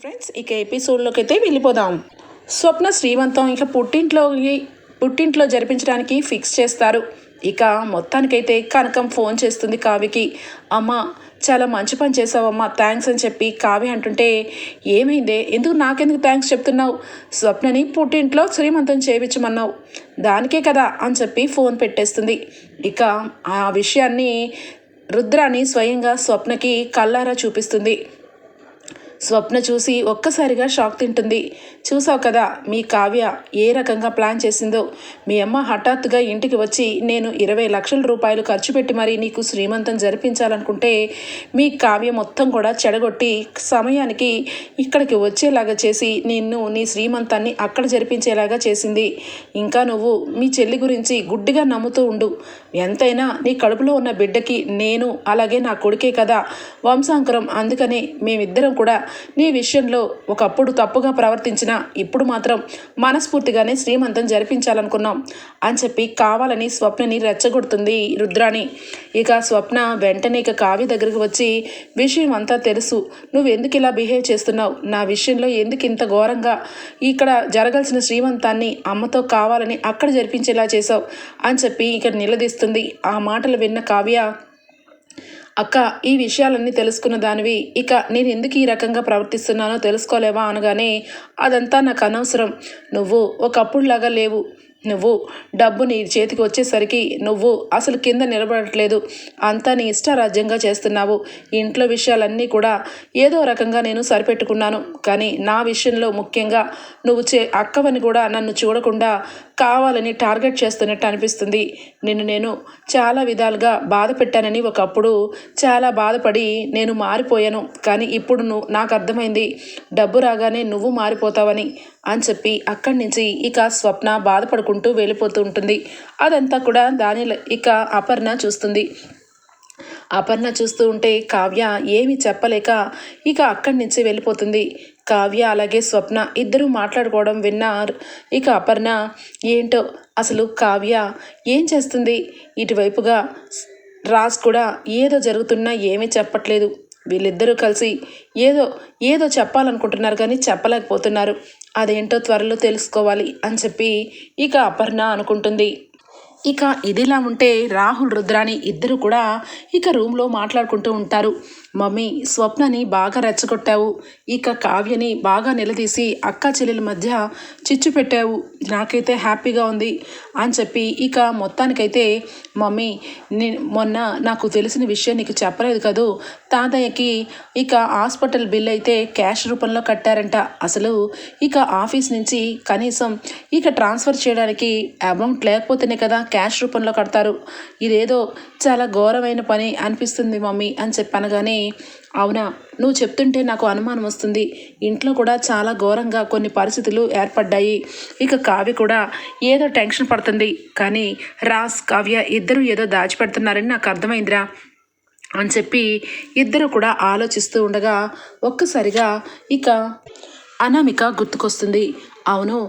Friends ఇక ఎపిసోడ్లోకి అయితే వెళ్ళిపోదాం. స్వప్న శ్రీమంతం ఇక పుట్టింట్లో జరిపించడానికి ఫిక్స్ చేస్తారు. ఇక మొత్తానికైతే కనకం ఫోన్ చేస్తుంది కావ్యకి. అమ్మ చాలా మంచి పని చేసావమ్మా, థ్యాంక్స్ అని చెప్పి కావ్య అంటుంటే, ఏమైందే, నాకెందుకు థ్యాంక్స్ చెప్తున్నావు? స్వప్నని పుట్టింట్లో శ్రీమంతం చేయించమన్నావు, దానికే కదా అని చెప్పి ఫోన్ పెట్టేస్తుంది. ఇక ఆ విషయాన్ని రుద్రాని స్వయంగా స్వప్నకి కళ్ళారా చూపిస్తుంది. స్వప్న చూసి ఒక్కసారిగా షాక్ తింటుంది. చూసావు కదా మీ కావ్య ఏ రకంగా ప్లాన్ చేసిందో. మీ అమ్మ హఠాత్తుగా ఇంటికి వచ్చి నేను 20 లక్షల రూపాయలు ఖర్చు పెట్టి మరీ నీకు శ్రీమంతం జరిపించాలనుకుంటే మీ కావ్య మొత్తం కూడా చెడగొట్టి సమయానికి ఇక్కడికి వచ్చేలాగా చేసి నీ శ్రీమంతాన్ని అక్కడ జరిపించేలాగా చేసింది. ఇంకా నువ్వు మీ చెల్లి గురించి గుడ్డిగా నమ్ముతూ ఉండు. ఎంతైనా నీ కడుపులో ఉన్న బిడ్డకి నేను అలాగే నా కొడుకే కదా వంశాంకురం. అందుకనే మేమిద్దరం కూడా నీ విషయంలో ఒకప్పుడు తప్పుగా ప్రవర్తించిన ఇప్పుడు మాత్రం మనస్ఫూర్తిగానే శ్రీమంతం జరిపించాలనుకున్నాం అని చెప్పి కావాలని స్వప్నని రెచ్చగొడుతుంది రుద్రాని. ఇక స్వప్న వెంటనే ఇక కావ్య దగ్గరికి వచ్చి, విషయం అంతా తెలుసు, నువ్వెందుకు ఇలా బిహేవ్ చేస్తున్నావు, నా విషయంలో ఎందుకు ఇంత ఘోరంగా ఇక్కడ జరగాల్సిన శ్రీమంతాన్ని అమ్మతో కావాలని అక్కడ జరిపించేలా చేసావు అని చెప్పి ఇక నిలదీస్తుంది. ఆ మాటలు విన్న కావ్య, అక్క ఈ విషయాలన్నీ తెలుసుకున్న దానివి ఇక నేను ఎందుకు ఈ రకంగా ప్రవర్తిస్తున్నానో తెలుసుకోలేవా అనగానే, అదంతా నాకు అనవసరం, నువ్వు ఒకప్పుడులాగా లేవు, నువ్వు డబ్బు నీ చేతికి వచ్చేసరికి నువ్వు అసలు కింద నిలబడట్లేదు, అంతా నీ ఇష్టారాజ్యంగా చేస్తున్నావు. ఇంట్లో విషయాలన్నీ కూడా ఏదో రకంగా నేను సరిపెట్టుకున్నాను, కానీ నా విషయంలో ముఖ్యంగా నువ్వు అక్కవని కూడా నన్ను చూడకుండా కావాలని టార్గెట్ చేస్తున్నట్టు అనిపిస్తుంది. నేను చాలా విధాలుగా బాధ పెట్టానని ఒకప్పుడు చాలా బాధపడి నేను మారిపోయాను, కానీ ఇప్పుడు నాకు అర్థమైంది డబ్బు రాగానే నువ్వు మారిపోతావని అని చెప్పి అక్కడి నుంచి ఇక స్వప్న బాధపడుకుంటూ వెళ్ళిపోతూ ఉంటుంది. అదంతా కూడా ఇక అపర్ణ చూస్తుంది. అపర్ణ చూస్తూ ఉంటే కావ్య ఏమి చెప్పలేక ఇక అక్కడి నుంచి వెళ్ళిపోతుంది. కావ్య అలాగే స్వప్న ఇద్దరూ మాట్లాడుకోవడం విన్నారు. ఇక అపర్ణ ఏంటో అసలు కావ్య ఏం చేస్తుంది, ఇటువైపుగా రాజ్ కూడా ఏదో జరుగుతున్నా ఏమీ చెప్పట్లేదు. వీళ్ళిద్దరూ కలిసి ఏదో చెప్పాలనుకుంటున్నారు కానీ చెప్పలేకపోతున్నారు. అదేంటో త్వరలో తెలుసుకోవాలి అని చెప్పి ఇక అపర్ణ అనుకుంటుంది. ఇక ఇదిలా ఉంటే రాహుల్ రుద్రాని ఇద్దరు కూడా ఇక రూమ్లో మాట్లాడుకుంటూ ఉంటారు. మమ్మీ స్వప్నని బాగా రెచ్చగొట్టావు, ఇక కావ్యని బాగా నిలదీసి అక్క చెల్లెల మధ్య చిచ్చు పెట్టావు, నాకైతే హ్యాపీగా ఉంది అని చెప్పి ఇక మొత్తానికైతే, మమ్మీ మొన్న నాకు తెలిసిన విషయం నీకు చెప్పలేదు కదూ, తాతయ్యకి ఇక హాస్పిటల్ బిల్ అయితే క్యాష్ రూపంలో కట్టారంట. అసలు ఇక ఆఫీస్ నుంచి కనీసం ఇక ట్రాన్స్ఫర్ చేయడానికి అమౌంట్ లేకపోతేనే కదా క్యాష్ రూపంలో కడతారు. ఇదేదో చాలా ఘోరమైన పని అనిపిస్తుంది మమ్మీ అని చెప్పనగానే, అవునా, నువ్వు చెప్తుంటే నాకు అనుమానం వస్తుంది. ఇంట్లో కూడా చాలా ఘోరంగా కొన్ని పరిస్థితులు ఏర్పడ్డాయి. ఇక కావ్య కూడా ఏదో టెన్షన్ పడుతుంది, కానీ రాజ్ కావ్య ఇద్దరు ఏదో దాచిపెడుతున్నారని నాకు అర్థమైందిరా అని చెప్పి ఇద్దరు కూడా ఆలోచిస్తూ ఉండగా ఒక్కసారిగా ఇక అనామిక గుర్తుకొస్తుంది. అవును,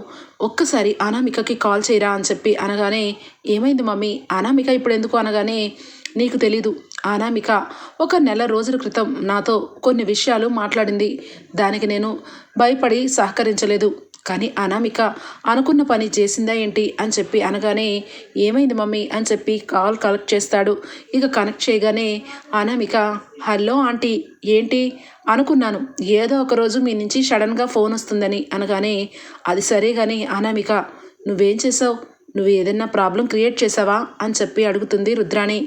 ఒక్కసారి అనామికకి కాల్ చేయరా అని చెప్పి అనగానే, ఏమైంది మమ్మీ, అనామిక ఇప్పుడు ఎందుకు అనగానే, నీకు తెలీదు, అనామిక ఒక నెల రోజుల క్రితం నాతో కొన్ని విషయాలు మాట్లాడింది. దానికి నేను భయపడి సహకరించలేదు, కానీ అనామిక అనుకున్న పని చేసిందా ఏంటి అని చెప్పి అనగానే, ఏమైంది మమ్మీ అని చెప్పి కాల్ కనెక్ట్ చేస్తాడు. ఇక కనెక్ట్ చేయగానే అనామిక, హలో ఆంటీ, ఏంటి అనుకున్నాను ఏదో ఒకరోజు మీ నుంచి సడన్గా ఫోన్ వస్తుందని అనగానే, అది సరే కానీ అనామిక నువ్వేం చేసావు, నువ్వు ఏదైనా ప్రాబ్లం క్రియేట్ చేసావా అని చెప్పి అడుగుతుంది రుద్రాణి.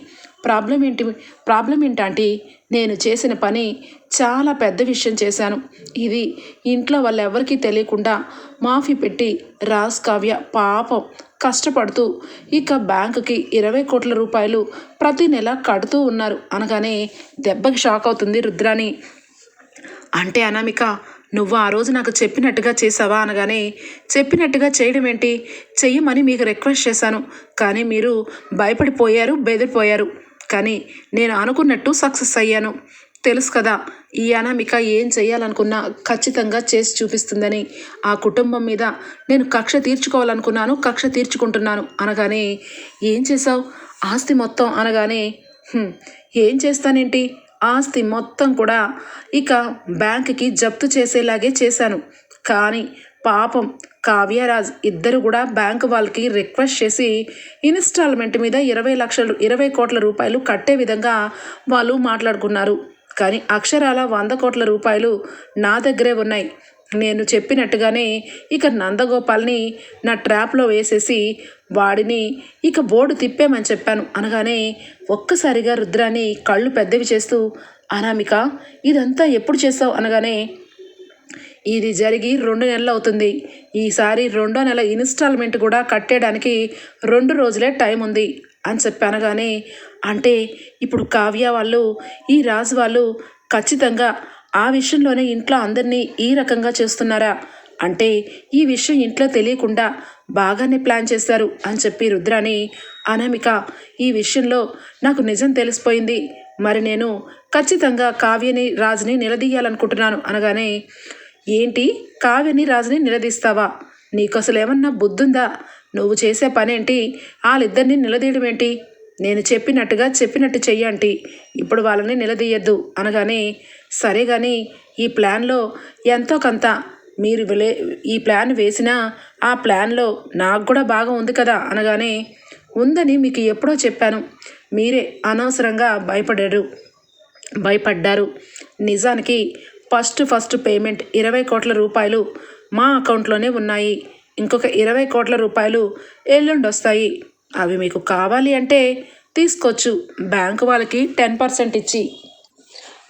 ప్రాబ్లం ఏంటంటే నేను చేసిన పని చాలా పెద్ద విషయం చేశాను. ఇది ఇంట్లో వాళ్ళెవరికీ తెలియకుండా మాఫీ పెట్టి రాజ్ కావ్య పాపం కష్టపడుతూ ఇక బ్యాంకుకి 20 కోట్ల రూపాయలు ప్రతి నెల కడుతూ ఉన్నారు అనగానే దెబ్బకి షాక్ అవుతుంది రుద్రాణి. అంటే అనామిక నువ్వు ఆ రోజు నాకు చెప్పినట్టుగా చేసావా అనగానే, చెప్పినట్టుగా చేయడం ఏంటి, చెయ్యమని మీకు రిక్వెస్ట్ చేశాను, కానీ మీరు భయపడిపోయారు, బెదిరిపోయారు, కానీ నేను అనుకున్నట్టు సక్సెస్ అయ్యాను. తెలుసు కదా ఈ అనామిక ఏం చేయాలనుకున్నా ఖచ్చితంగా చేసి చూపిస్తుందని. ఆ కుటుంబం మీద నేను కక్ష తీర్చుకోవాలనుకున్నాను, కక్ష తీర్చుకుంటున్నాను అనగానే, ఏం చేసావు, ఆస్తి మొత్తం అనగానే, ఏం చేస్తానేంటి, ఆస్తి మొత్తం కూడా ఇక బ్యాంకుకి జప్తు చేసేలాగే చేశాను. కానీ పాపం కావ్యరాజ్ ఇద్దరు కూడా బ్యాంకు వాళ్ళకి రిక్వెస్ట్ చేసి ఇన్స్టాల్మెంట్ మీద 20 కోట్ల రూపాయలు కట్టే విధంగా వాళ్ళు మాట్లాడుకున్నారు. కానీ అక్షరాల 100 కోట్ల రూపాయలు నా దగ్గరే ఉన్నాయి. నేను చెప్పినట్టుగానే ఇక నందగోపాల్ని నా ట్రాప్లో వేసేసి వాడిని ఇక బోర్డు తిప్పేమని చెప్పాను అనగానే ఒక్కసారిగా రుద్రాని కళ్ళు పెద్దవి చేస్తూ, అనామిక ఇదంతా ఎప్పుడు చేస్తావు అనగానే, ఇది జరిగి 2 నెలలు అవుతుంది. ఈసారి 2వ నెల ఇన్స్టాల్మెంట్ కూడా కట్టేయడానికి 2 రోజులే టైం ఉంది అని చెప్పనగానే, అంటే ఇప్పుడు కావ్య వాళ్ళు ఈ రాజు వాళ్ళు ఖచ్చితంగా ఆ విషయంలోనే ఇంట్లో అందరినీ ఈ రకంగా చేస్తున్నారా? అంటే ఈ విషయం ఇంట్లో తెలియకుండా బాగానే ప్లాన్ చేశారు అని చెప్పి రుద్రాని, అనామిక ఈ విషయంలో నాకు నిజం తెలిసిపోయింది. మరి నేను ఖచ్చితంగా కావ్యని రాజుని నిలదీయాలనుకుంటున్నాను అనగానే, ఏంటి కావ్యని రాజుని నిలదీస్తావా? నీకు అసలు ఏమన్నా బుద్ధుందా? నువ్వు చేసే పనేంటి? వాళ్ళిద్దరిని నిలదీయడం ఏంటి? నేను చెప్పినట్టు చెయ్యంటి. ఇప్పుడు వాళ్ళని నిలదీయద్దు అనగానే, సరే కానీ ఈ ప్లాన్లో ఎంతో కొంత మీరు ఈ ప్లాన్ వేసినా ఆ ప్లాన్లో నాకు కూడా బాగా ఉంది కదా అనగానే, ఉందని మీకు ఎప్పుడో చెప్పాను. మీరే అనవసరంగా భయపడ్డారు. నిజానికి ఫస్ట్ పేమెంట్ 20 కోట్ల రూపాయలు మా అకౌంట్లోనే ఉన్నాయి. ఇంకొక 20 కోట్ల రూపాయలు ఎల్లుండి వస్తాయి. అవి మీకు కావాలి అంటే తీసుకోవచ్చు, బ్యాంకు వాళ్ళకి 10% ఇచ్చి.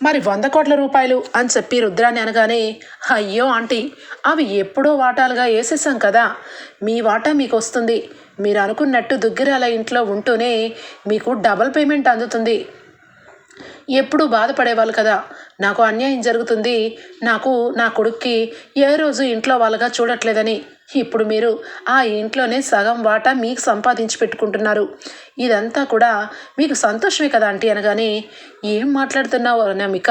మరి 100 కోట్ల రూపాయలు అని చెప్పి రుద్రాని అనగానే, అయ్యో ఆంటీ అవి ఎప్పుడో వాటాలుగా వేసేసాం కదా, మీ వాటా మీకు వస్తుంది. మీరు అనుకున్నట్టు దుగ్గిరాల ఇంట్లో ఉంటూనే మీకు డబల్ పేమెంట్ అందుతుంది. ఎప్పుడూ బాధపడేవాళ్ళు కదా, నాకు అన్యాయం జరుగుతుంది, నాకు నా కొడుక్కి ఏ రోజు ఇంట్లో వాళ్ళగా చూడట్లేదని. ఇప్పుడు మీరు ఆ ఇంట్లోనే సగం వాటా మీకు సంపాదించి పెట్టుకుంటున్నారు. ఇదంతా కూడా మీకు సంతోషమే కదా ఆంటీ అనగానే, ఏం మాట్లాడుతున్నావు అనామిక?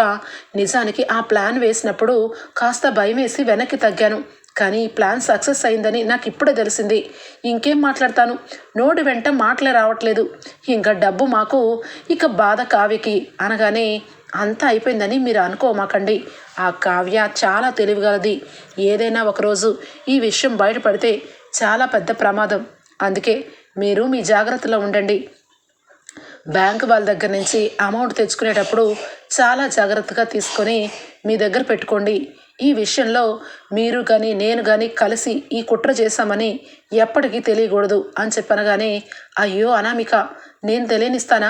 నిజానికి ఆ ప్లాన్ వేసినప్పుడు కాస్త భయం వేసి వెనక్కి తగ్గాను. కానీ ఈ ప్లాన్ సక్సెస్ అయిందని నాకు ఇప్పుడే తెలిసింది. ఇంకేం మాట్లాడతాను, నోటి వెంట మాటలే రావట్లేదు. ఇంకా డబ్బు మాకు, ఇక బాధ కావ్యకి అనగానే, అంతా అయిపోయిందని మీరు అనుకోమాకండి. ఆ కావ్య చాలా తెలివిగలది. ఏదైనా ఒకరోజు ఈ విషయం బయటపడితే చాలా పెద్ద ప్రమాదం. అందుకే మీరు మీ జాగ్రత్తలో ఉండండి. బ్యాంకు వాళ్ళ దగ్గర నుంచి అమౌంట్ తెచ్చుకునేటప్పుడు చాలా జాగ్రత్తగా తీసుకొని మీ దగ్గర పెట్టుకోండి. ఈ విషయంలో మీరు కానీ నేను కానీ కలిసి ఈ కుట్ర చేశామని ఎప్పటికీ తెలియకూడదు అని చెప్పనగానే, అయ్యో అనామిక నేను తెలియనిస్తానా?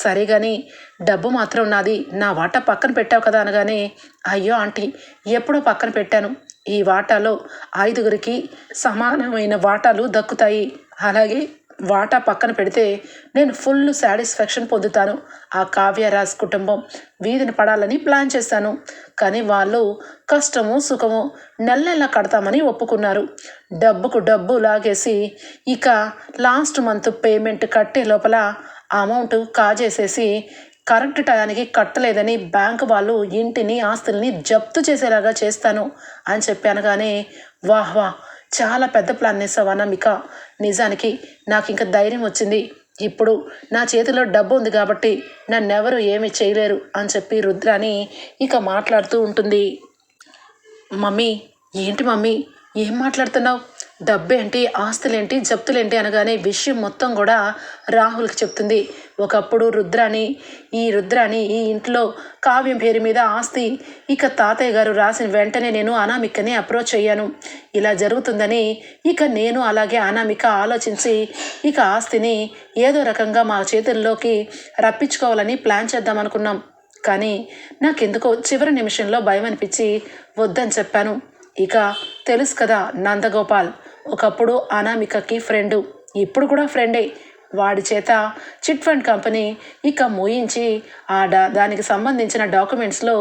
సరే కానీ డబ్బు మాత్రం నాది, నా వాటా పక్కన పెట్టావు కదా అనగానే, అయ్యో ఆంటీ ఎప్పుడో పక్కన పెట్టాను. ఈ వాటాలో 5గురికి సమానమైన వాటాలు దక్కుతాయి. అలాగే వాటా పక్కన పెడితే నేను ఫుల్ సాటిస్ఫాక్షన్ పొందుతాను. ఆ కావ్యరాజ్ కుటుంబం వీధిని పడాలని ప్లాన్ చేశాను. కానీ వాళ్ళు కష్టము సుఖము నెల కడతామని ఒప్పుకున్నారు. డబ్బుకు డబ్బు లాగేసి ఇక లాస్ట్ మంత్ పేమెంట్ కట్టే లోపల అమౌంట్ కాజేసేసి కరెక్ట్ టయానికి కట్టలేదని బ్యాంకు వాళ్ళు ఇంటిని ఆస్తుల్ని జప్తు చేసేలాగా చేస్తాను అని చెప్పానుగానే, వాహ్ చాలా పెద్ద ప్లాన్ వేసావు అనామిక. నిజానికి నాకు ఇంకా ధైర్యం వచ్చింది. ఇప్పుడు నా చేతిలో డబ్బు ఉంది కాబట్టి నన్నెవరు ఏమీ చేయలేరు అని చెప్పి రుద్రాని ఇక మాట్లాడుతూ ఉంటుంది. మమ్మీ ఏంటి మమ్మీ ఏం మాట్లాడుతున్నావు? డబ్బేంటి, ఆస్తులేంటి, జప్తులేంటి అనగానే విషయం మొత్తం కూడా రాహుల్కి చెప్తుంది. ఒకప్పుడు రుద్రాని ఈ ఇంట్లో కావ్యం పేరు మీద ఆస్తి ఇక తాతయ్య గారు రాసిన వెంటనే నేను అనామికని అప్రోచ్ అయ్యాను. ఇలా జరుగుతుందని ఇక నేను అలాగే అనామిక ఆలోచించి ఇక ఆస్తిని ఏదో రకంగా మా చేతుల్లోకి రప్పించుకోవాలని ప్లాన్ చేద్దాం అనుకున్నాం. కానీ నాకెందుకో చివరి నిమిషంలో భయం అనిపించి వద్దని చెప్పాను. ఇక తెలుసు కదా నందగోపాల్ ఒకప్పుడు అనామికకి ఫ్రెండు, ఇప్పుడు కూడా ఫ్రెండే. వాడి చేత చిట్ ఫండ్ కంపెనీ ఇక మూయించి దానికి సంబంధించిన డాక్యుమెంట్స్లో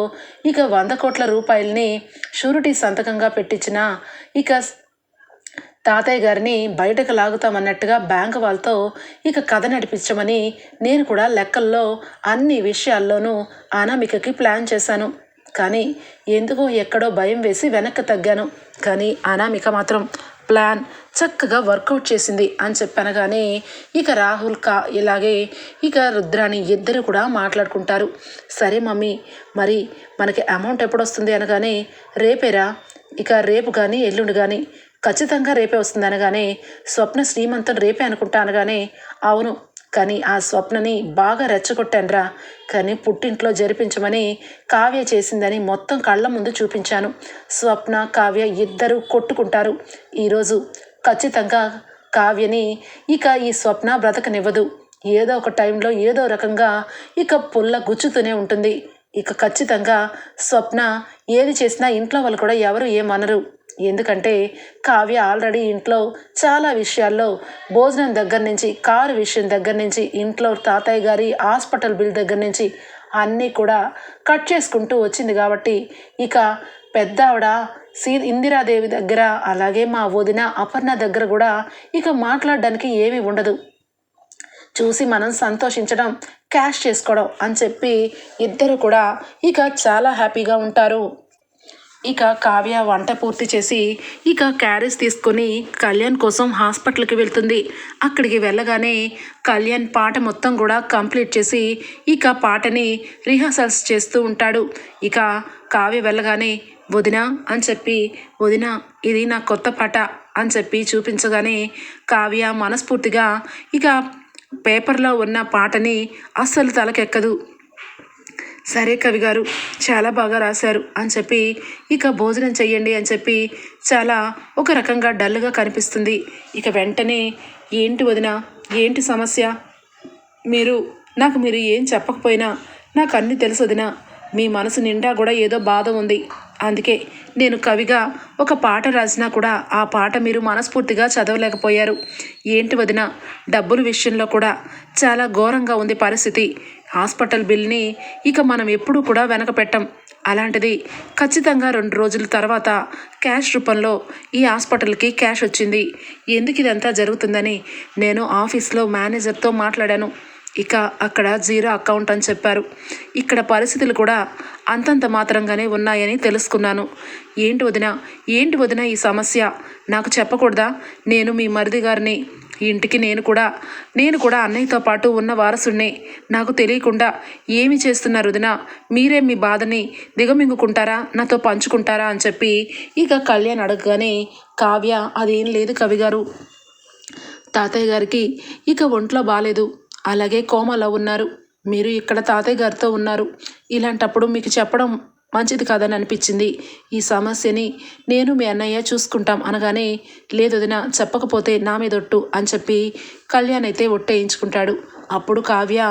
ఇక 100 కోట్ల రూపాయలని షూరిటీ సంతకంగా పెట్టించిన ఇక తాతయ్య గారిని బయటకు లాగుతామన్నట్టుగా బ్యాంకు వాళ్ళతో ఇక కథ నడిపించమని నేను కూడా లెక్కల్లో అన్ని విషయాల్లోనూ అనామికకి ప్లాన్ చేశాను. కానీ ఎందుకో ఎక్కడో భయం వేసి వెనక్కి తగ్గాను. కానీ అనామిక మాత్రం ప్లాన్ చక్కగా వర్కౌట్ చేసింది అని చెప్పనగానే ఇక రాహుల్ ఇలాగే ఇక రుద్రాని ఇద్దరు కూడా మాట్లాడుకుంటారు. సరే మమ్మీ, మరి మనకి అమౌంట్ ఎప్పుడు వస్తుంది అనగానే రేపేరా, ఇక రేపు కానీ ఎల్లుండి కానీ ఖచ్చితంగా రేపే వస్తుంది అనగానే స్వప్న శ్రీమంతం రేపే అనుకుంటా అనగానే అవును, కానీ ఆ స్వప్నని బాగా రెచ్చగొట్టానురా, కానీ పుట్టింట్లో జరిపించమని కావ్య చేసిందని మొత్తం కళ్ళ ముందు చూపించాను. స్వప్న కావ్య ఇద్దరు కొట్టుకుంటారు. ఈరోజు ఖచ్చితంగా కావ్యని ఇక ఈ స్వప్న బ్రతకనివ్వదు. ఏదో ఒక టైంలో ఏదో రకంగా ఇక పుల్ల గుచ్చుతూనే ఉంటుంది. ఇక ఖచ్చితంగా స్వప్న ఏది చేసినా ఇంట్లో వాళ్ళు కూడా ఎవరు ఏమనరు. ఎందుకంటే కావ్య ఆల్రెడీ ఇంట్లో చాలా విషయాల్లో భోజనం దగ్గర నుంచి, కారు విషయం దగ్గర నుంచి, ఇంట్లో తాతయ్య గారి హాస్పిటల్ బిల్ దగ్గర నుంచి అన్నీ కూడా కట్ చేసుకుంటూ వచ్చింది. కాబట్టి ఇక పెద్ద ఆవిడ ఇందిరాదేవి దగ్గర, అలాగే మా వదిన అపర్ణ దగ్గర కూడా ఇక మాట్లాడడానికి ఏమీ ఉండదు. చూసి మనం సంతోషించడం, క్యాష్ చేసుకోవడం అని చెప్పి ఇద్దరు కూడా ఇక చాలా హ్యాపీగా ఉంటారు. ఇక కావ్య వంట పూర్తి చేసి ఇక క్యారేజ్ తీసుకొని కళ్యాణ్ కోసం హాస్పిటల్కి వెళ్తుంది. అక్కడికి వెళ్ళగానే కళ్యాణ్ పాట మొత్తం కూడా కంప్లీట్ చేసి ఇక పాటని రిహార్సల్స్ చేస్తూ ఉంటాడు. ఇక కావ్య వెళ్ళగానే వదినా అని చెప్పి, వదినా ఇది నా కొత్త పాట అని చెప్పి చూపించగానే కావ్య మనస్ఫూర్తిగా ఇక పేపర్లో ఉన్న పాటని అస్సలు తలకెక్కదు. సరే కవి గారు, చాలా బాగా రాశారు అని చెప్పి ఇక భోజనం చెయ్యండి అని చెప్పి చాలా ఒక రకంగా డల్గా కనిపిస్తుంది. ఇక వెంటనే ఏంటి వదిన, ఏంటి సమస్య, మీరు ఏం చెప్పకపోయినా నాకు అన్నీ తెలుసు వదిన, మీ మనసు నిండా కూడా ఏదో బాధ ఉంది. అందుకే నేను కవిగా ఒక పాట రాసినా కూడా ఆ పాట మీరు మనస్ఫూర్తిగా చదవలేకపోయారు. ఏంటి వదిన, డబ్బుల విషయంలో కూడా చాలా ఘోరంగా ఉంది పరిస్థితి. హాస్పిటల్ బిల్ని ఇక మనం ఎప్పుడూ కూడా వెనక పెట్టం. అలాంటిది ఖచ్చితంగా 2 రోజుల తర్వాత క్యాష్ రూపంలో ఈ హాస్పిటల్కి క్యాష్ వచ్చింది. ఎందుకు ఇదంతా జరుగుతుందని నేను ఆఫీస్లో మేనేజర్తో మాట్లాడాను. ఇక అక్కడ జీరో అకౌంట్ అని చెప్పారు. ఇక్కడ పరిస్థితులు కూడా అంతంత మాత్రంగానే ఉన్నాయని తెలుసుకున్నాను. ఏంటి వదిన ఈ సమస్య నాకు చెప్పకూడదా? నేను మీ మరిది గారిని, ఇంటికి నేను కూడా అన్నయ్యతో పాటు ఉన్న వారసుడిని. నాకు తెలియకుండా ఏమి చేస్తున్నారు వదిన? మీరే మీ బాధని దిగమింగుకుంటారా, నాతో పంచుకుంటారా అని చెప్పి ఇక కళ్యాణ్ అడగగానే కావ్య అదేం లేదు కవిగారు, తాతయ్య గారికి ఇక ఒంట్లో బాగాలేదు, అలాగే కోమాలో ఉన్నారు. మీరు ఇక్కడ తాతయ్య గారితో ఉన్నారు. ఇలాంటప్పుడు మీకు చెప్పడం మంచిది కాదని అనిపించింది. ఈ సమస్యని నేను మీ అన్నయ్య చూసుకుంటాం అనగానే లేదు వదిన, చెప్పకపోతే నా మీదొట్టు అని చెప్పి కళ్యాణ్ అయితే ఒట్టేయించుకుంటాడు. అప్పుడు కావ్య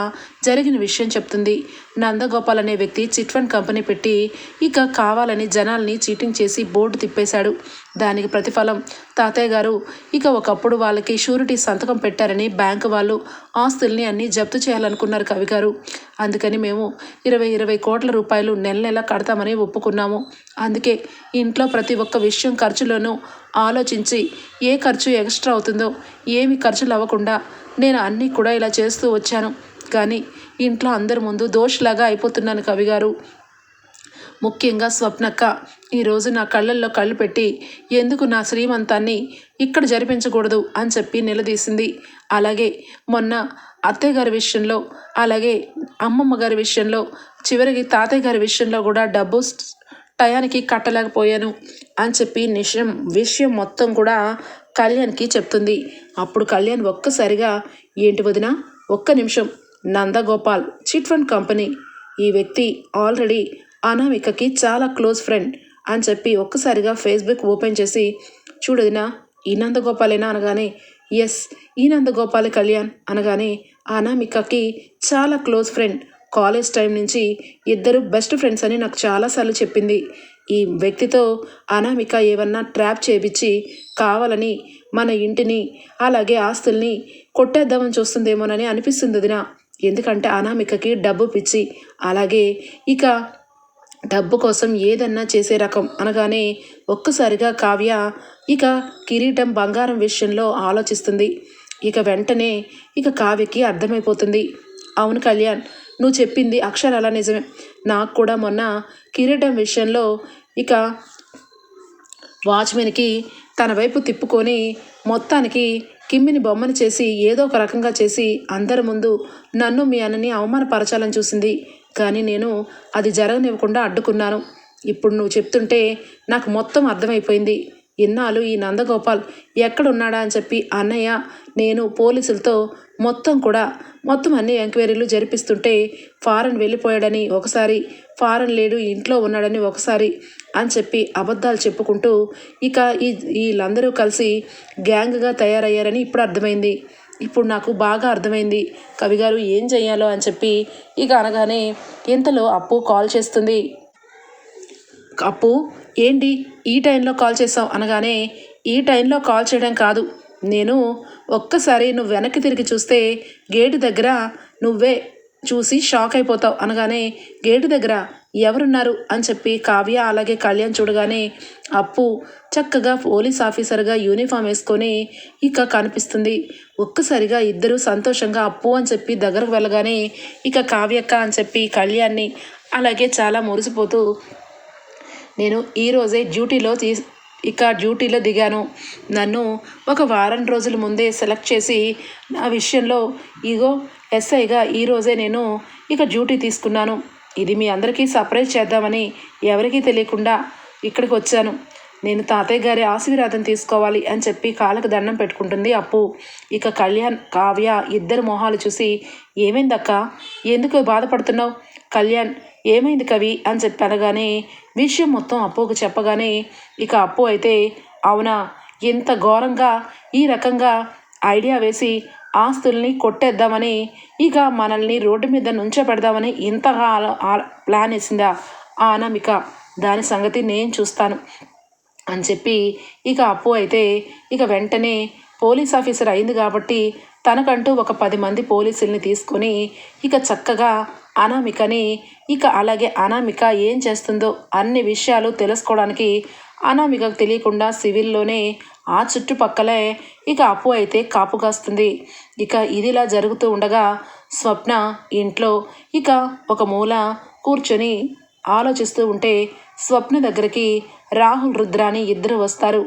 జరిగిన విషయం చెప్తుంది. నందగోపాల్ అనే వ్యక్తి చిట్ ఫండ్ కంపెనీ పెట్టి ఇక కావాలని జనాల్ని చీటింగ్ చేసి బోర్డు తిప్పేశాడు. దానికి ప్రతిఫలం తాతయ్య గారు ఇక ఒకప్పుడు వాళ్ళకి షూరిటీ సంతకం పెట్టారని బ్యాంకు వాళ్ళు ఆస్తుల్ని అన్నీ జప్తు చేయాలనుకున్నారు కవిగారు. అందుకని మేము 20 కోట్ల రూపాయలు నెల కడతామని ఒప్పుకున్నాము. అందుకే ఇంట్లో ప్రతి ఒక్క విషయం ఖర్చులోనూ ఆలోచించి ఏ ఖర్చు ఎక్స్ట్రా అవుతుందో ఏమి ఖర్చులు అవ్వకుండా నేను అన్నీ కూడా ఇలా చేస్తూ వచ్చాను. కానీ ఇంట్లో అందరి ముందు దోషిలాగా అయిపోతున్నాను కవిగారు. ముఖ్యంగా స్వప్నక్క ఈరోజు నా కళ్ళల్లో కళ్ళు పెట్టి ఎందుకు నా శ్రీమంతాన్ని ఇక్కడ జరిపించకూడదు అని చెప్పి నిలదీసింది. అలాగే మొన్న అత్తయ్య గారి విషయంలో, అలాగే అమ్మమ్మ గారి విషయంలో, చివరికి తాతయ్య గారి విషయంలో కూడా డబ్బు టయానికి కట్టలేకపోయాను అని చెప్పి విషయం మొత్తం కూడా కళ్యాణ్కి చెప్తుంది. అప్పుడు కళ్యాణ్ ఒక్కసారిగా ఏంటి వదిన, ఒక్క నిమిషం, నందగోపాల్ చిట్ ఫండ్ కంపెనీ, ఈ వ్యక్తి ఆల్రెడీ అనామికకి చాలా క్లోజ్ ఫ్రెండ్ అని చెప్పి ఒక్కసారిగా ఫేస్బుక్ ఓపెన్ చేసి చూడదినా ఈ నందగోపాలేనా అనగానే ఎస్, ఈ నందగోపాలే కళ్యాణ్ అనగానే అనామికకి చాలా క్లోజ్ ఫ్రెండ్, కాలేజ్ టైం నుంచి ఇద్దరు బెస్ట్ ఫ్రెండ్స్ అని నాకు చాలాసార్లు చెప్పింది. ఈ వ్యక్తితో అనామిక ఏమన్నా ట్రాప్ చేపించి కావాలని మన ఇంటిని అలాగే ఆస్తుల్ని కొట్టేద్దామని చూస్తుందేమోనని అనిపిస్తుంది వదిన. ఎందుకంటే అనామికకి డబ్బు పిచ్చి, అలాగే ఇక డబ్బు కోసం ఏదన్నా చేసే రకం అనగానే ఒక్కసారిగా కావ్య ఇక కిరీటం బంగారం విషయంలో ఆలోచిస్తుంది. ఇక వెంటనే ఇక కావ్యకి అర్థమైపోతుంది, అవును కళ్యాణ్, నువ్వు చెప్పింది అక్షరాల నిజమే. నాకు కూడా మొన్న కిరీటం విషయంలో ఇక వాచ్మెన్కి తన వైపు తిప్పుకొని మొత్తానికి కిమ్మిని బొమ్మని చేసి ఏదో ఒక రకంగా చేసి అందరి ముందు నన్ను మీ అన్నని అవమానపరచాలని చూసింది. కానీ నేను అది జరగనివ్వకుండా అడ్డుకున్నాను. ఇప్పుడు నువ్వు చెప్తుంటే నాకు మొత్తం అర్థమైపోయింది. ఇన్నాళ్ళు ఈ నందగోపాల్ ఎక్కడున్నాడా అని చెప్పి అన్నయ్య నేను పోలీసులతో మొత్తం అన్ని ఎంక్వైరీలు జరిపిస్తుంటే ఫారెన్ వెళ్ళిపోయాడని ఒకసారి, ఫారెన్ లేడు ఇంట్లో ఉన్నాడని ఒకసారి అని చెప్పి అబద్ధాలు చెప్పుకుంటూ ఇక వీళ్ళందరూ కలిసి గ్యాంగ్గా తయారయ్యారని ఇప్పుడు అర్థమైంది. ఇప్పుడు నాకు బాగా అర్థమైంది కవిగారు ఏం చెయ్యాలో అని చెప్పి ఇక అనగానే ఇంతలో అప్పు కాల్ చేస్తుంది. అప్పు ఏంటి ఈ టైంలో కాల్ చేసావు అనగానే ఈ టైంలో కాల్ చేయడం కాదు, నేను ఒక్కసారి నువ్వు వెనక్కి తిరిగి చూస్తే గేటు దగ్గర నువ్వే చూసి షాక్ అయిపోతావు అనగానే గేటు దగ్గర ఎవరున్నారు అని చెప్పి కావ్య అలాగే కళ్యాణ్ చూడగానే అప్పు చక్కగా పోలీస్ ఆఫీసర్గా యూనిఫామ్ వేసుకొని ఇక కనిపిస్తుంది. ఒక్కసారిగా ఇద్దరు సంతోషంగా అప్పు అని చెప్పి దగ్గరకు వెళ్ళగానే ఇక కావ్యక్క అని చెప్పి కళ్యాణ్ని అలాగే చాలా మురిసిపోతూ నేను ఈరోజే డ్యూటీలో దిగాను. నన్ను ఒక వారం రోజుల ముందే సెలెక్ట్ చేసి నా విషయంలో ఇగో ఎస్ఐగా ఈరోజే నేను ఇక డ్యూటీ తీసుకున్నాను. ఇది మీ అందరికీ సర్ప్రైజ్ చేద్దామని ఎవరికీ తెలియకుండా ఇక్కడికి వచ్చాను. నేను తాతయ్య గారి ఆశీర్వాదం తీసుకోవాలి అని చెప్పి కాళ్ళకు దండం పెట్టుకుంటుంది అప్పు. ఇక కళ్యాణ్ కావ్య ఇద్దరు మొహాలు చూసి ఏమైందక్క, ఎందుకు బాధపడుతున్నావు? కళ్యాణ్ ఏమైంది కవి అని చెప్పి అనగానే విషయం మొత్తం అప్పుకు చెప్పగానే ఇక అప్పు అయితే అవునా, ఇంత ఘోరంగా ఈ రకంగా ఐడియా వేసి ఆస్తుల్ని కొట్టేద్దామని ఇక మనల్ని రోడ్డు మీద నుంచోపెడదామని ఇంతగా ప్లాన్ వేసిందా ఆ అనామిక, దాని సంగతి నేను చూస్తాను అని చెప్పి ఇక అప్పు అయితే ఇక వెంటనే పోలీస్ ఆఫీసర్ అయింది కాబట్టి తనకంటూ ఒక 10 మంది పోలీసుల్ని తీసుకొని ఇక చక్కగా అనామికని ఇక అలాగే అనామిక ఏం చేస్తుందో అన్ని విషయాలు తెలుసుకోవడానికి అనామికకు తెలియకుండా సివిల్లోనే ఆ చుట్టుపక్కలే ఇక అప్పు అయితే కాపు కాస్తుంది. ఇక ఇదిలా జరుగుతూ ఉండగా స్వప్న ఇంట్లో ఇక ఒక మూల కూర్చొని ఆలోచిస్తూ ఉంటే స్వప్న దగ్గరికి రాహుల్ రుద్రాని ఇద్దరు వస్తారు.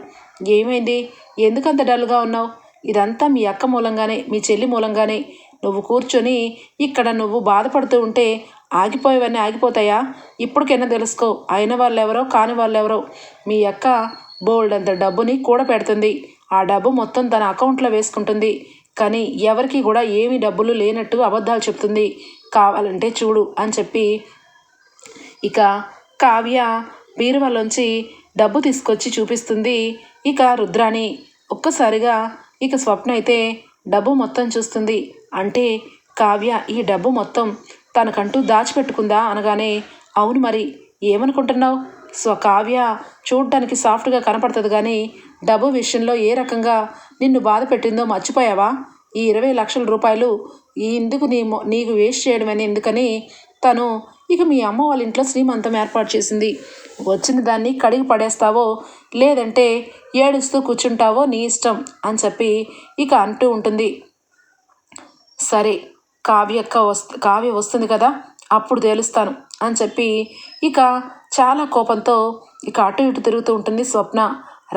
ఏమైంది, ఎందుకంత డల్గా ఉన్నావు? ఇదంతా మీ అక్క మూలంగానే, మీ చెల్లి మూలంగానే. నువ్వు కూర్చొని ఇక్కడ నువ్వు బాధపడుతూ ఉంటే ఆగిపోయేవన్నీ ఆగిపోతాయా? ఇప్పటికైనా తెలుసుకో, అయిన వాళ్ళెవరో కాని వాళ్ళెవరో. మీ అక్క బోల్డ్ అంత డబ్బుని కూడపెడుతుంది. ఆ డబ్బు మొత్తం తన అకౌంట్లో వేసుకుంటుంది. కానీ ఎవరికి కూడా ఏమీ డబ్బులు లేనట్టు అబద్ధాలు చెప్తుంది. కావాలంటే చూడు అని చెప్పి ఇక కావ్య బీరువాలోంచి డబ్బు తీసుకొచ్చి చూపిస్తుంది ఇక రుద్రాని. ఒక్కసారిగా ఇక స్వప్న అయితే డబ్బు మొత్తం చూస్తుంది. అంటే కావ్య ఈ డబ్బు మొత్తం తనకంటూ దాచిపెట్టుకుందా అనగానే అవును, మరి ఏమనుకుంటున్నావు? కావ్య చూడ్డానికి సాఫ్ట్గా కనపడుతుంది కానీ డబ్బు విషయంలో ఏ రకంగా నిన్ను బాధ పెట్టిందో మర్చిపోయావా? ఈ 20 లక్షల రూపాయలు ఎందుకు నీకు వేస్ట్ చేయడమని ఎందుకని తను ఇక మీ అమ్మ వాళ్ళ ఇంట్లో శ్రీమంతం ఏర్పాటు చేసింది. వచ్చిన దాన్ని కడిగి పడేస్తావో లేదంటే ఏడుస్తూ కూర్చుంటావో నీ ఇష్టం అని చెప్పి ఇక అంటూ ఉంటుంది. సరే, కావ్య వస్తుంది కదా అప్పుడు తేలుస్తాను అని చెప్పి ఇక చాలా కోపంతో ఇక అటు ఇటు తిరుగుతూ ఉంటుంది స్వప్న.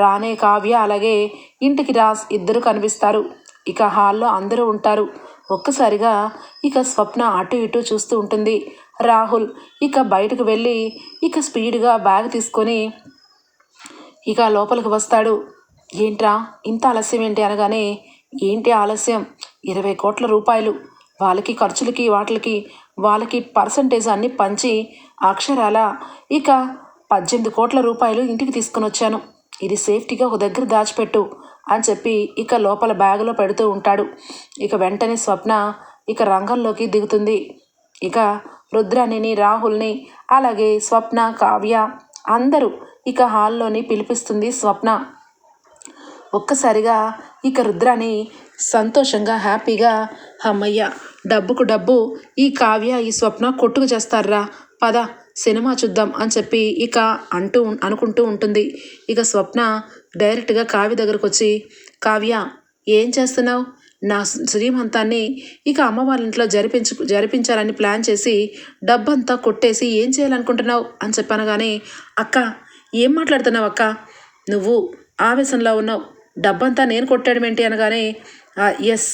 రానే కావ్య అలాగే ఇంటికి ఇద్దరు కనిపిస్తారు. ఇక హాల్లో అందరూ ఉంటారు. ఒక్కసారిగా ఇక స్వప్న అటు ఇటు చూస్తూ ఉంటుంది. రాహుల్ ఇక బయటకు వెళ్ళి ఇక స్పీడ్గా బ్యాగ్ తీసుకొని ఇక లోపలికి వస్తాడు. ఏంట్రా ఇంత ఆలస్యం ఏంటి అనగానే ఏంటి ఆలస్యం, 20 కోట్ల రూపాయలు వాళ్ళకి ఖర్చులకి వాళ్ళకి పర్సంటేజ్ అన్నీ పంచి అక్షరాల ఇక 18 కోట్ల రూపాయలు ఇంటికి తీసుకుని వచ్చాను. ఇది సేఫ్టీగా ఒక దగ్గర దాచిపెట్టు అని చెప్పి ఇక లోపల బ్యాగులో పెడుతూ ఉంటాడు. ఇక వెంటనే స్వప్న ఇక రంగంలోకి దిగుతుంది. ఇక రుద్రాణిని రాహుల్ని అలాగే స్వప్న కావ్య అందరూ ఇక హాల్లోని పిలిపిస్తుంది స్వప్న. ఒక్కసారిగా ఇక రుద్రాణి సంతోషంగా హ్యాపీగా అమ్మయ్య డబ్బుకు డబ్బు ఈ కావ్య ఈ స్వప్న కొట్టుకు చేస్తారా, పద సినిమా చూద్దాం అని చెప్పి ఇక అనుకుంటూ ఉంటుంది. ఇక స్వప్న డైరెక్ట్గా కావ్య దగ్గరకు వచ్చి కావ్య ఏం చేస్తున్నావు? నా శ్రీమంతాన్ని ఇక అమ్మ వాళ్ళ ఇంట్లో జరిపించాలని ప్లాన్ చేసి డబ్బంతా కొట్టేసి ఏం చేయాలనుకుంటున్నావు అని చెప్పనగానే అక్క ఏం మాట్లాడుతున్నావు అక్క, నువ్వు ఆవేశంలో ఉన్నావు. డబ్బంతా నేను కొట్టేయడమేంటి అనగానే, ఎస్,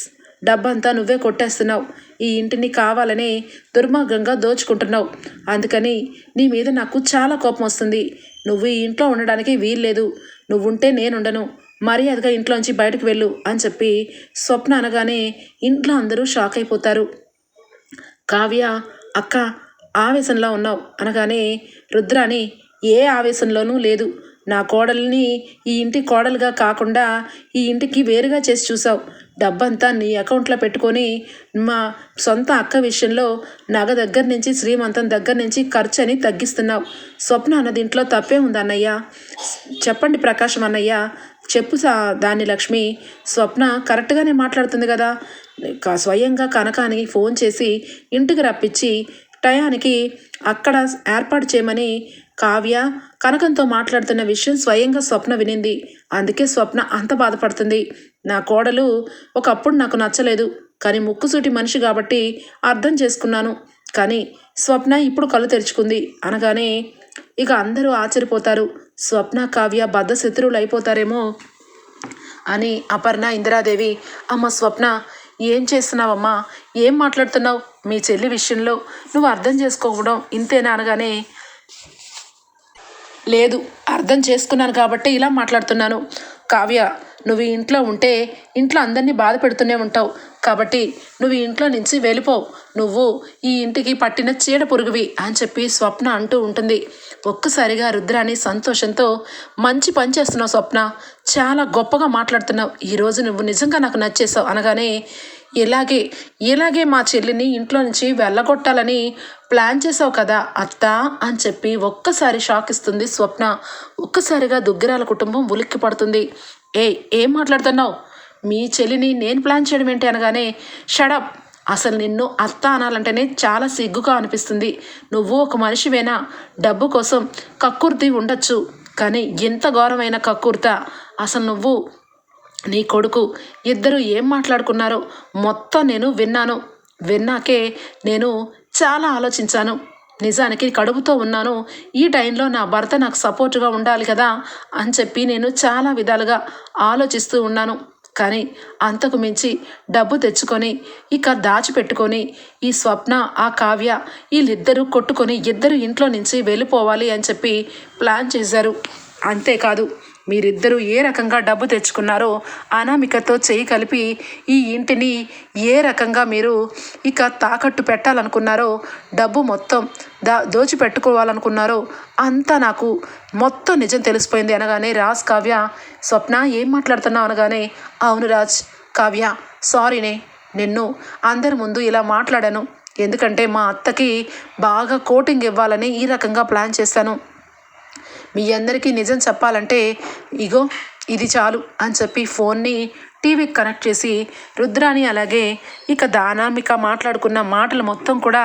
డబ్బంతా నువ్వే కొట్టేస్తున్నావు. ఈ ఇంటిని కావాలని దుర్మార్గంగా దోచుకుంటున్నావు. అందుకని నీ మీద నాకు చాలా కోపం వస్తుంది. నువ్వు ఈ ఇంట్లో ఉండడానికి వీల్లేదు. నువ్వుంటే నేనుండను. మర్యాదగా ఇంట్లోంచి బయటకు వెళ్ళు అని చెప్పి స్వప్న అనగానే ఇంట్లో అందరూ షాక్ అయిపోతారు. కావ్య, అక్క, ఆవేశంలో ఉన్నావు అనగానే రుద్రాని, ఏ ఆవేశంలోనూ లేదు. నా కోడల్ని ఈ ఇంటి కోడలుగా కాకుండా ఈ ఇంటికి వేరుగా చేసి చూసావు. డబ్బంతా నీ అకౌంట్లో పెట్టుకొని మా సొంత అక్క విషయంలో నగ దగ్గర నుంచి శ్రీమంతం దగ్గర నుంచి ఖర్చు అని తగ్గిస్తున్నావు. స్వప్న అన్న దీంట్లో తప్పే ఉంది అన్నయ్య. చెప్పండి ప్రకాశం అన్నయ్య, చెప్పు దాన్ని లక్ష్మి. స్వప్న కరెక్ట్గానే మాట్లాడుతుంది కదా. స్వయంగా కనకానికి ఫోన్ చేసి ఇంటికి రప్పించి టయానికి అక్కడ ఏర్పాటు చేయమని కావ్య కనకంతో మాట్లాడుతున్న విషయం స్వయంగా స్వప్న వినింది. అందుకే స్వప్న అంత బాధపడుతుంది. నా కోడలు ఒకప్పుడు నాకు నచ్చలేదు, కానీ ముక్కుసూటి మనిషి కాబట్టి అర్థం చేసుకున్నాను. కానీ స్వప్న ఇప్పుడు కళ్ళు తెరుచుకుంది అనగానే ఇక అందరూ ఆశ్చర్యపోతారు. స్వప్న, కావ్య బద్ధ శత్రువులు అయిపోతారేమో అని అపర్ణ, ఇందిరాదేవి, అమ్మ స్వప్న ఏం చేస్తున్నావమ్మా, ఏం మాట్లాడుతున్నావు? మీ చెల్లి విషయంలో నువ్వు అర్థం చేసుకోవడం ఇంతేనా అనగానే, లేదు, అర్థం చేసుకున్నాను కాబట్టి ఇలా మాట్లాడుతున్నాను. కావ్య, నువ్వు ఇంట్లో ఉంటే ఇంట్లో అందరినీ బాధ పెడుతూనే ఉంటావు. కాబట్టి నువ్వు ఇంట్లో నుంచి వెళ్ళిపోవు. నువ్వు ఈ ఇంటికి పట్టిన చీడ పురుగువి అని చెప్పి స్వప్న అంటూ ఉంటుంది. ఒక్కసారిగా రుద్రాని సంతోషంతో, మంచి పని చేస్తున్నావు స్వప్న, చాలా గొప్పగా మాట్లాడుతున్నావు. ఈరోజు నువ్వు నిజంగా నాకు నచ్చేసావు అనగానే, ఇలాగే మా చెల్లిని ఇంట్లో నుంచి వెళ్ళగొట్టాలని ప్లాన్ చేసావు కదా అత్త అని చెప్పి ఒక్కసారి షాక్ ఇస్తుంది స్వప్న. ఒక్కసారిగా దుగ్గిరాల కుటుంబం ఉలిక్కి పడుతుంది. ఏం మాట్లాడుతున్నావు? మీ చెల్లిని నేను ప్లాన్ చేయడం ఏంటి అనగానే, షడప్, అసలు నిన్ను అత్త అనాలంటేనే చాలా సిగ్గుగా అనిపిస్తుంది. నువ్వు ఒక మనిషివేనా? డబ్బు కోసం కక్కుర్తి ఉండొచ్చు, కానీ ఎంత ఘోరమైన కక్కుర్త. అసలు నువ్వు, నీ కొడుకు ఇద్దరు ఏం మాట్లాడుకున్నారో మొత్తం నేను విన్నాకే నేను చాలా ఆలోచించాను. నిజానికి కడుపుతో ఉన్నాను. ఈ టైంలో నా భర్త నాకు సపోర్టుగా ఉండాలి కదా అని చెప్పి నేను చాలా విధాలుగా ఆలోచిస్తూ ఉన్నాను. కానీ అంతకు మించి డబ్బు తెచ్చుకొని ఇక దాచిపెట్టుకొని ఈ స్వప్న, ఆ కావ్య వీళ్ళిద్దరూ కొట్టుకొని ఇద్దరు ఇంట్లో నుంచి వెళ్ళిపోవాలి అని చెప్పి ప్లాన్ చేశారు. అంతేకాదు, మీరిద్దరూ ఏ రకంగా డబ్బు తెచ్చుకున్నారో అనామికతో చేయి కలిపి ఈ ఇంటిని ఏ రకంగా మీరు ఇక తాకట్టు పెట్టాలనుకున్నారో, డబ్బు మొత్తం దోచిపెట్టుకోవాలనుకున్నారో అంతా నాకు మొత్తం నిజం తెలిసిపోయింది అనగానే, రాజ్, కావ్య, స్వప్న ఏం మాట్లాడుతున్నావు అనగానే, అవును రాజ్, కావ్య, సారీనే, నిన్ను అందరి ముందు ఇలా మాట్లాడాను. ఎందుకంటే మా అత్తకి బాగా కోటింగ్ ఇవ్వాలని ఈ రకంగా ప్లాన్ చేశాను. మీ అందరికీ నిజం చెప్పాలంటే ఇగో ఇది చాలు అని చెప్పి ఫోన్ని టీవీకి కనెక్ట్ చేసి రుద్రాని అలాగే ఇక అనామిక మాట్లాడుకున్న మాటలు మొత్తం కూడా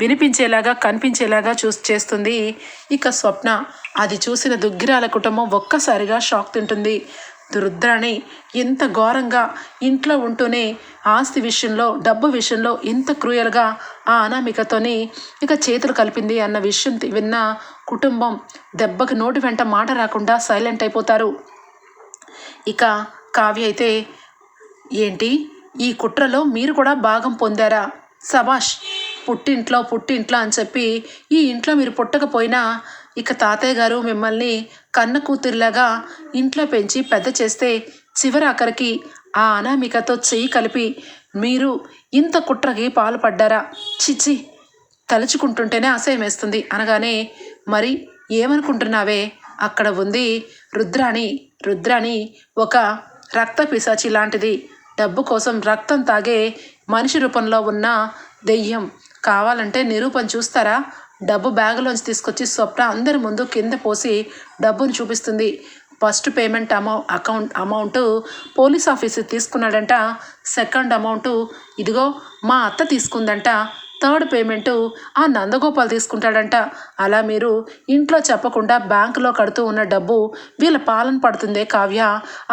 వినిపించేలాగా కనిపించేలాగా చేస్తుంది ఇక స్వప్న. అది చూసిన దుగ్గిరాల కుటుంబం ఒక్కసారిగా షాక్ తింటుంది. రుద్రాని ఇంత ఘోరంగా ఇంట్లో ఉంటూనే ఆస్తి విషయంలో, డబ్బు విషయంలో ఇంత క్రూయల్గా ఆ అనామికతోని ఇక చేతులు కలిపింది అన్న విషయం విన్న కుటుంబం దెబ్బకి నోటి వెంట మాట రాకుండా సైలెంట్ అయిపోతారు. ఇక కావ్య అయితే, ఏంటి ఈ కుట్రలో మీరు కూడా భాగం పొందారా? సబాష్, పుట్టింట్లో అని చెప్పి ఈ ఇంట్లో మీరు పుట్టకపోయినా ఇక తాతయ్య గారు మిమ్మల్ని కన్న కూతురిలాగా ఇంట్లో పెంచి పెద్ద చేస్తే చివరి ఆఖరికి ఆ అనామికతో చెయ్యి కలిపి మీరు ఇంత కుట్రకి పాల్పడ్డారా? చిచ్చి, తలుచుకుంటుంటేనే అసహ్యం వేస్తుంది అనగానే, మరి ఏమనుకుంటున్నావే, అక్కడ ఉంది రుద్రాని ఒక రక్త పిశాచి లాంటిది. డబ్బు కోసం రక్తం తాగే మనిషి రూపంలో ఉన్న దెయ్యం. కావాలంటే నిరూపణ చూస్తారా? డబ్బు బ్యాగులోంచి తీసుకొచ్చి స్వప్న అందరి ముందు కింద పోసి డబ్బును చూపిస్తుంది. First payment amount police officer తీసుకున్నాడంట. సెకండ్ అమౌంట్ ఇదిగో మా అత్త తీసుకుందంట. థర్డ్ పేమెంటు ఆ నందగోపాల్ తీసుకుంటాడంట. అలా మీరు ఇంట్లో చెప్పకుండా బ్యాంకులో కడుతూ ఉన్న డబ్బు వీళ్ళ పాలన పడుతుందే కావ్య.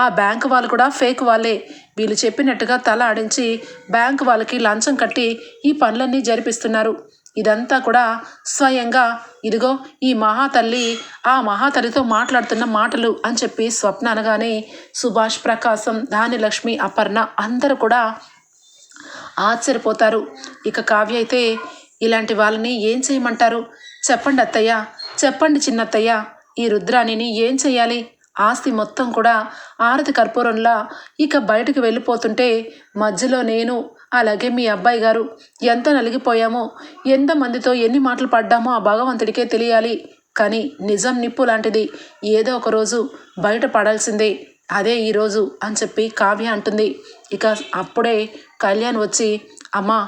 ఆ బ్యాంకు వాళ్ళు కూడా ఫేక్ వాళ్ళే. వీళ్ళు చెప్పినట్టుగా తల ఆడించి బ్యాంకు వాళ్ళకి లంచం కట్టి ఈ పనులన్నీ జరిపిస్తున్నారు. ఇదంతా కూడా స్వయంగా ఇదిగో ఈ మహాతల్లి ఆ మహాతల్లితో మాట్లాడుతున్న మాటలు అని చెప్పి స్వప్న అనగానే సుభాష్, ప్రకాశం, ధాన్యలక్ష్మి, అపర్ణ అందరూ కూడా ఆశ్చర్యపోతారు. ఇక కావ్య అయితే ఇలాంటి వాళ్ళని ఏం చేయమంటారు? చెప్పండి అత్తయ్య, చెప్పండి చిన్నత్తయ్య, ఈ రుద్రాణిని ఏం చెయ్యాలి? ఆస్తి మొత్తం కూడా ఆరతి కర్పూరంలా ఇక బయటకు వెళ్ళిపోతుంటే మధ్యలో నేను అలాగే మీ అబ్బాయి గారు ఎంత నలిగిపోయామో, ఎంతమందితో ఎన్ని మాటలు పడ్డామో ఆ భగవంతుడికే తెలియాలి. కానీ నిజం నిప్పు లాంటిది, ఏదో ఒక రోజు బయట పడాల్సిందే, అదే ఈరోజు అని చెప్పి కావ్య అంటుంది. ఇక అప్పుడే కళ్యాణ్ వచ్చి, అమ్మా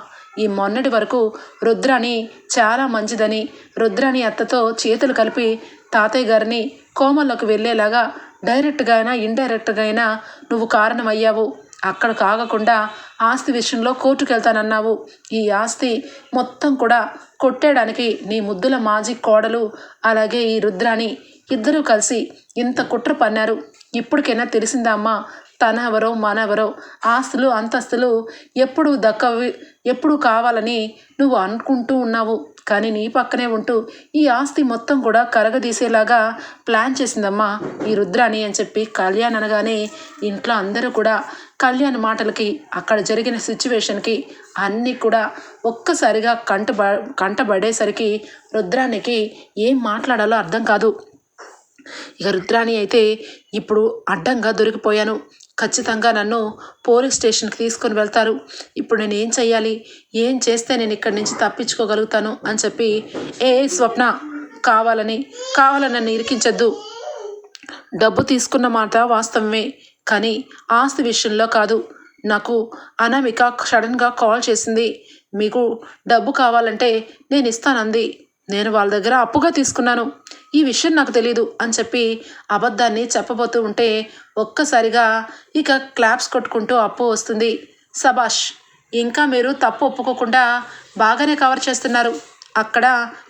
ఈ మొన్నటి వరకు రుద్రాణి చాలా మంచిదని, రుద్రాణి అత్తతో చేతులు కలిపి తాతయ్య గారిని కోమల్లోకి వెళ్ళేలాగా డైరెక్ట్గా అయినా ఇండైరెక్ట్గా అయినా నువ్వు కారణమయ్యావు. అక్కడ కాగకుండా ఆస్తి విషయంలో కోర్టుకు వెళ్తానన్నావు. ఈ ఆస్తి మొత్తం కూడా కొట్టేయడానికి నీ ముద్దుల మాజీ కోడలు అలాగే ఈ రుద్రాణి ఇద్దరూ కలిసి ఇంత కుట్ర పన్నారు. ఇప్పటికైనా తెలిసిందా అమ్మా తనెవరో మనెవరో? ఆస్తులు అంతస్తులు ఎప్పుడు కావాలని నువ్వు అనుకుంటూ ఉన్నావు, కానీ నీ పక్కనే ఉంటూ ఈ ఆస్తి మొత్తం కూడా కరగదీసేలాగా ప్లాన్ చేసిందమ్మా ఈ రుద్రాణి అని చెప్పి కళ్యాణ్ అనగానే ఇంట్లో అందరూ కూడా కళ్యాణ్ మాటలకి, అక్కడ జరిగిన సిచ్యువేషన్కి అన్నీ కూడా ఒక్కసారిగా కంటబడేసరికి రుద్రాణికి ఏం మాట్లాడాలో అర్థం కాదు. ఇక రుద్రాణి అయితే ఇప్పుడు అడ్డంగా దొరికిపోయాను, ఖచ్చితంగా నన్ను పోలీస్ స్టేషన్కి తీసుకొని వెళ్తారు. ఇప్పుడు నేను ఏం చెయ్యాలి? ఏం చేస్తే నేను ఇక్కడి నుంచి తప్పించుకోగలుగుతాను అని చెప్పి, స్వప్న, కావాలని నన్ను ఇరికించద్దు. డబ్బు తీసుకున్న మాట వాస్తవమే, కానీ ఆస్తి విషయంలో కాదు. నాకు అనామిక సడన్గా కాల్ చేసింది, మీకు డబ్బు కావాలంటే నేను ఇస్తానంది. నేను వాళ్ళ దగ్గర అప్పుగా తీసుకున్నాను, ఈ విషయం నాకు తెలీదు అని చెప్పి అబద్ధాన్ని చెప్పబోతూ ఉంటే ఒక్కసారిగా ఇక క్లాప్స్ కొట్టుకుంటూ అప్పు వస్తుంది. సబాష్, ఇంకా మీరు తప్పు ఒప్పుకోకుండా బాగానే కవర్ చేస్తున్నారు. అక్కడ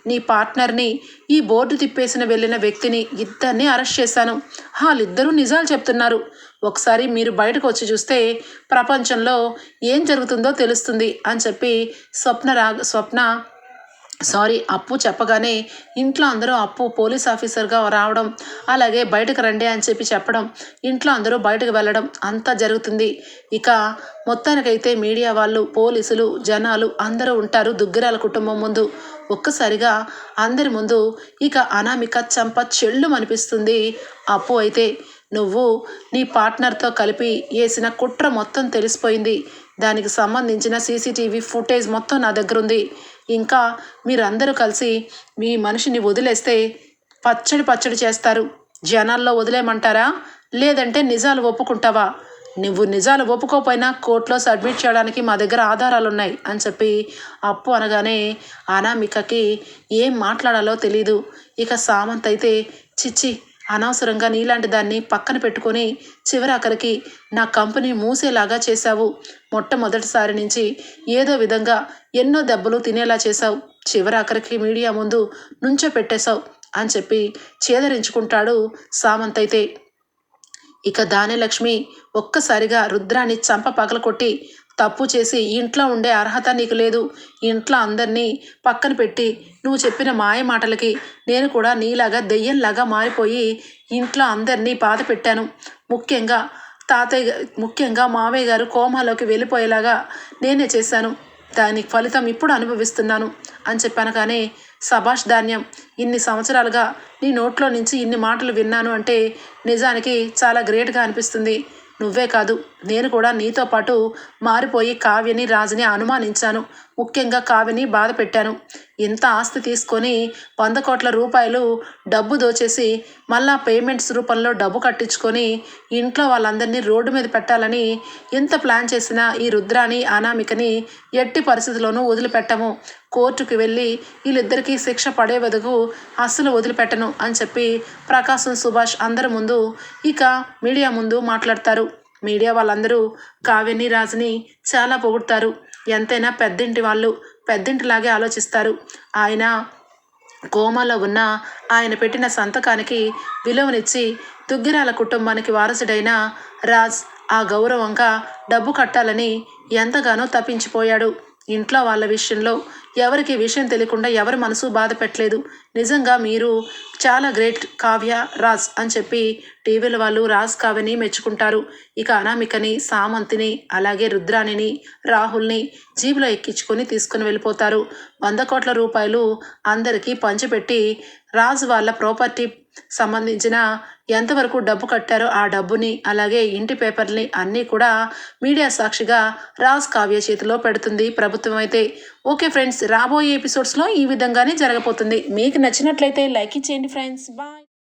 నీ పార్ట్నర్ని, ఈ బోర్డు తిప్పేసిన వెళ్ళిన వ్యక్తిని ఇద్దరిని అరెస్ట్ చేశాను. వాళ్ళిద్దరూ నిజాలు చెప్తున్నారు. ఒకసారి మీరు బయటకు వచ్చి చూస్తే ప్రపంచంలో ఏం జరుగుతుందో తెలుస్తుంది అని చెప్పి స్వప్న అప్పు చెప్పగానే ఇంట్లో అందరూ అప్పు పోలీస్ ఆఫీసర్గా రావడం, అలాగే బయటకు రండి అని చెప్పి చెప్పడం, ఇంట్లో అందరూ బయటకు వెళ్ళడం అంతా జరుగుతుంది. ఇక మొత్తానికైతే మీడియా వాళ్ళు, పోలీసులు, జనాలు అందరూ ఉంటారు దుగ్గిరాల కుటుంబం ముందు. ఒక్కసారిగా అందరి ముందు ఇక అనామిక చంప చెల్లు అనిపిస్తుంది. అప్పు అయితే, నువ్వు నీ పార్ట్నర్తో కలిపి వేసిన కుట్ర మొత్తం తెలిసిపోయింది. దానికి సంబంధించిన సీసీటీవీ ఫుటేజ్ మొత్తం నా దగ్గర ఉంది. ఇంకా మీరందరూ కలిసి మీ మనిషిని వదిలేస్తే పచ్చడి చేస్తారు. జనాల్లో వదిలేయమంటారా, లేదంటే నిజాలు ఒప్పుకుంటావా? నువ్వు నిజాలు ఒప్పుకోపోయినా కోర్టులో సబ్మిట్ చేయడానికి మా దగ్గర ఆధారాలు ఉన్నాయి అని చెప్పి అప్పు అనగానే అనామికకి ఏం మాట్లాడాలో తెలీదు. ఇక సామంత్ అయితే, చిచ్చి, అనవసరంగా నీలాంటి దాన్ని పక్కన పెట్టుకొని చివరాఖరికి నా కంపెనీ మూసేలాగా చేశావు. మొట్టమొదటిసారి నుంచి ఏదో విధంగా ఎన్నో దెబ్బలు తినేలా చేశావు. చివరాఖరికి మీడియా ముందు నుంచో పెట్టేశావు అని చెప్పి చేదరించుకుంటాడు సామంత్ అయితే. ఇక ధాన్యలక్ష్మి ఒక్కసారిగా రుద్రాన్ని చంప పగలకొట్టి, తప్పు చేసి ఇంట్లో ఉండే అర్హత నీకు లేదు. ఇంట్లో అందరినీ పక్కన పెట్టి నువ్వు చెప్పిన మాయ మాటలకి నేను కూడా నీలాగా దెయ్యంలాగా మారిపోయి ఇంట్లో అందరినీ బాధ పెట్టాను. ముఖ్యంగా మావయ్య గారు కోమాలోకి వెళ్ళిపోయేలాగా నేనే చేశాను. దానికి ఫలితం ఇప్పుడు అనుభవిస్తున్నాను అని చెప్పాను. కానీ సభాష్ ధాన్యం, ఇన్ని సంవత్సరాలుగా నీ నోట్లో నుంచి ఇన్ని మాటలు విన్నాను అంటే నిజానికి చాలా గ్రేట్గా అనిపిస్తుంది. నువ్వే కాదు, నేను కూడా నీతో పాటు మారిపోయి కావ్యని, రాజుని అనుమానించాను. ముఖ్యంగా కావ్యని బాధ పెట్టాను. ఇంత ఆస్తి తీసుకొని 100 కోట్ల రూపాయలు డబ్బు దోచేసి మళ్ళా పేమెంట్స్ రూపంలో డబ్బు కట్టించుకొని ఇంట్లో వాళ్ళందరినీ రోడ్డు మీద పెట్టాలని ఎంత ప్లాన్ చేసినా ఈ రుద్రాని, అనామికని ఎట్టి పరిస్థితుల్లోనూ వదిలిపెట్టము. కోర్టుకు వెళ్ళి వీళ్ళిద్దరికీ శిక్ష పడే వరకు అస్సలు వదిలిపెట్టను అని చెప్పి ప్రకాశం, సుభాష్ అందరి ముందు ఇక మీడియా ముందు మాట్లాడతారు. మీడియా వాళ్ళందరూ కావ్యని, రాజుని చాలా పొగుడతారు. ఎంతైనా పెద్దింటి వాళ్ళు, పెద్దింటిలాగే ఆలోచిస్తారు. ఆయన కోమాలో ఉన్న ఆయన పెట్టిన సంతకానికి విలువనిచ్చి దుగ్గిరాల కుటుంబానికి వారసుడైన రాజ్ ఆ గౌరవంగా డబ్బు కట్టాలని ఎంతగానో తప్పించిపోయాడు. ఇంట్లో వాళ్ళ విషయంలో ఎవరికి విషయం తెలియకుండా ఎవరి మనసు బాధ పెట్టలేదు. నిజంగా మీరు చాలా గ్రేట్ కావ్య, రాజ్ అని చెప్పి టీవీల వాళ్ళు రాజ్ కావ్యని మెచ్చుకుంటారు. ఇక అనామికని, సామంతిని, అలాగే రుద్రాణిని, రాహుల్ని జీబులో ఎక్కించుకొని తీసుకుని వెళ్ళిపోతారు. 100 కోట్ల రూపాయలు అందరికీ పంచిపెట్టి రాజ్ వాళ్ళ ప్రాపర్టీ సంబంధించిన ఎంతవరకు డబ్బు కట్టారో ఆ డబ్బుని, అలాగే ఇంటి పేపర్ని అన్నీ కూడా మీడియా సాక్షిగా రాజ్ కావ్య చేతిలో పెడుతుంది ప్రభుత్వం అయితే. ఓకే ఫ్రెండ్స్, రాబోయే ఎపిసోడ్స్లో ఈ విధంగానే జరగబోతుంది. మీకు నచ్చినట్లయితే లైక్ ఇచ్చేయండి ఫ్రెండ్స్. బాయ్.